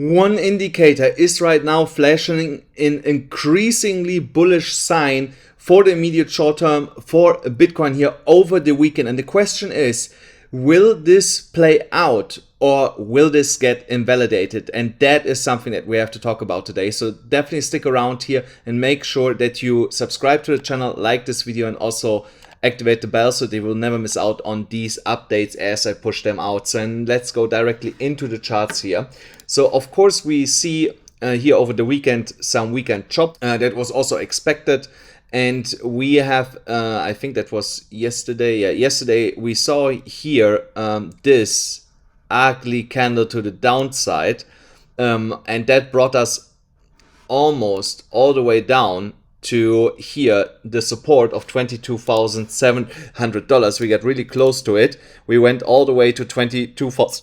One indicator is right now flashing an increasingly bullish sign for the immediate short term for Bitcoin here over the weekend. And the question is, will this play out or will this get invalidated? And that is something that we have to talk about today. So definitely stick around here and make sure that you subscribe to the channel, like this video, and also activate the bell so they will never miss out on these updates as I push them out. So and let's go directly into the charts here. So of course we see here over the weekend some weekend chop that was also expected. And we have, I think that was yesterday. Yeah, yesterday we saw here this ugly candle to the downside, and that brought us almost all the way down to here, the support of $22,700. We got really close to it. We went all the way to $22,800,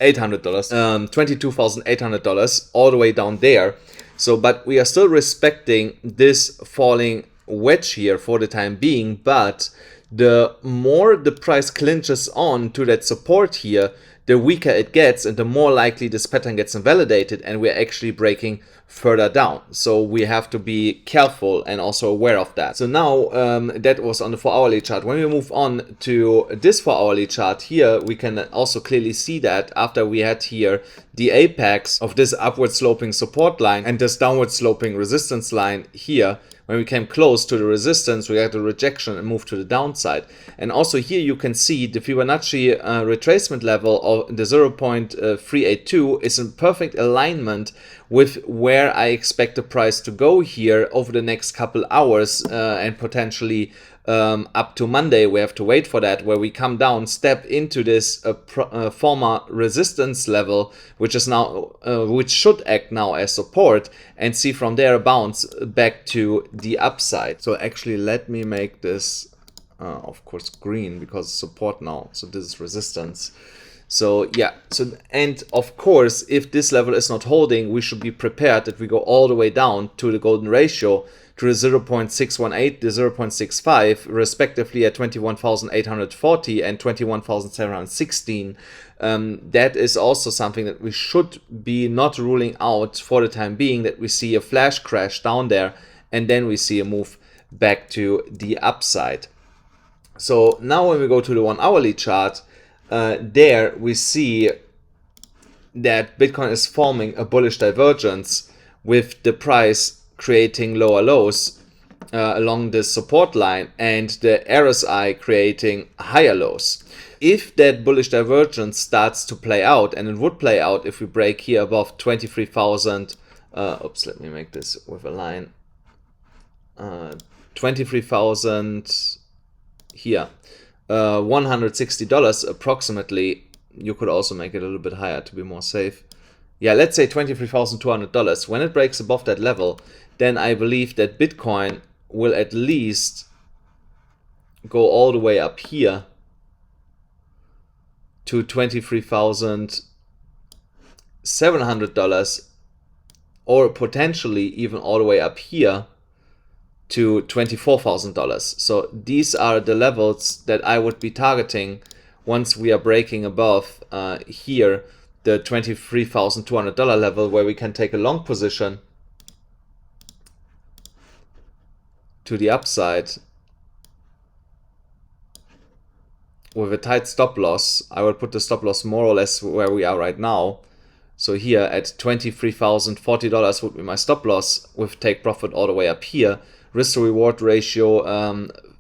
$22,800, all the way down there. So, but we are still respecting this falling wedge here for the time being, but the more the price clinches on to that support here, the weaker it gets and the more likely this pattern gets invalidated and we're actually breaking further down. So we have to be careful and also aware of that. So now that was on the 4-hourly chart. When we move on to this 4-hourly chart here, we can also clearly see that after we had here the apex of this upward sloping support line and this downward sloping resistance line here, when we came close to the resistance, we had a rejection and moved to the downside. And also here you can see the Fibonacci retracement level of the 0.382 is in perfect alignment with where I expect the price to go here over the next couple hours and potentially up to Monday. We have to wait for that, where we come down, step into this former resistance level, which is now which should act now as support, and see from there a bounce back to the upside. So actually let me make this of course green because support now, so this is resistance. So yeah, so and of course if this level is not holding, we should be prepared that we go all the way down to the golden ratio, to the 0.618, the 0.65, respectively at 21,840 and 21,716. That is also something that we should be not ruling out for the time being, that we see a flash crash down there and then we see a move back to the upside. So now when we go to the 1-hourly chart, there we see that Bitcoin is forming a bullish divergence with the price creating lower lows along the support line and the RSI creating higher lows. If that bullish divergence starts to play out, and it would play out if we break here above 23,000, oops, let me make this with a line, 23,000 here, $160 approximately. You could also make it a little bit higher to be more safe. Yeah, let's say $23,200. When it breaks above that level, then I believe that Bitcoin will at least go all the way up here to $23,700, or potentially even all the way up here to $24,000. So these are the levels that I would be targeting once we are breaking above here the $23,200 level, where we can take a long position to the upside with a tight stop loss. I will put the stop loss more or less where we are right now. So here at $23,040 would be my stop loss, with take profit all the way up here. Risk to reward ratio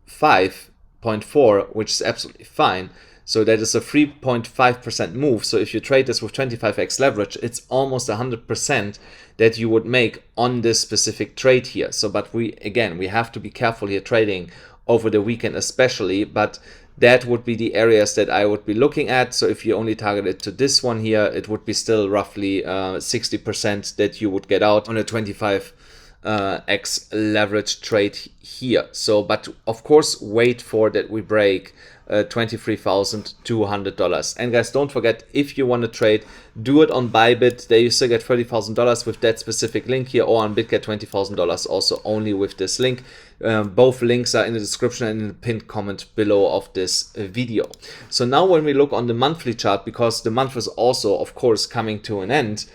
5.4, which is absolutely fine. So that is a 3.5% move. So if you trade this with 25x leverage, it's almost 100% that you would make on this specific trade here. So, but we have to be careful here trading over the weekend especially, but that would be the areas that I would be looking at. So if you only target it to this one here, it would be still roughly 60% that you would get out on a 25x leverage trade here. So, but of course, wait for that we break $23,200. And guys, don't forget, if you want to trade, do it on BYBIT. There you still get $30,000 with that specific link here, or on Bitget $20,000 also only with this link. Both links are in the description and in the pinned comment below of this video. So now when we look on the monthly chart, because the month is also of course coming to an end,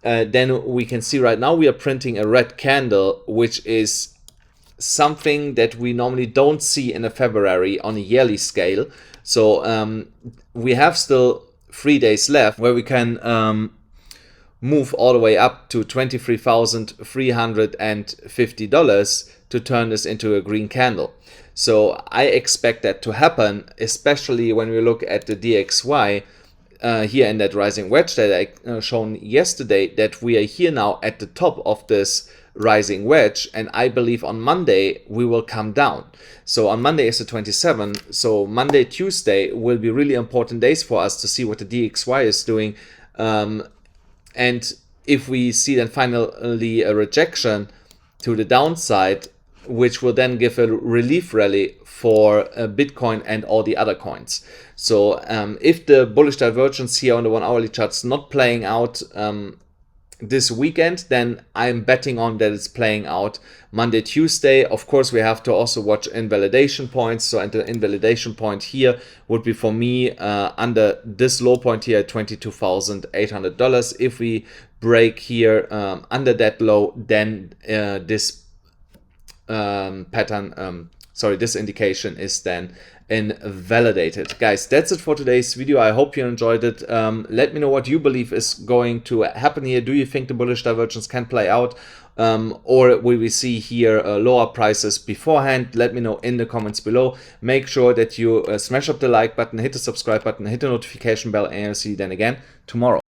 then we can see right now we are printing a red candle, which is something that we normally don't see in a February on a yearly scale. So we have still 3 days left where we can move all the way up to $23,350 to turn this into a green candle. So I expect that to happen, especially when we look at the DXY here in that rising wedge that I shown yesterday, that we are here now at the top of this rising wedge, and I believe on Monday we will come down. So on Monday is the 27th, so Monday, Tuesday will be really important days for us to see what the DXY is doing, and if we see then finally a rejection to the downside, which will then give a relief rally for Bitcoin and all the other coins. So if the bullish divergence here on the 1 hourly chart is not playing out this weekend, then I'm betting on that it's playing out Monday, Tuesday. Of course, we have to also watch invalidation points. So, and the invalidation point here would be for me under this low point here at $22,800. If we break here under that low, then this this indication is then invalidated. Guys, that's it for today's video. I hope you enjoyed it. Let me know what you believe is going to happen here. Do you think the bullish divergence can play out, or will we see here lower prices beforehand? Let me know in the comments below. Make sure that you smash up the like button, hit the subscribe button, hit the notification bell, and I'll see you then again tomorrow.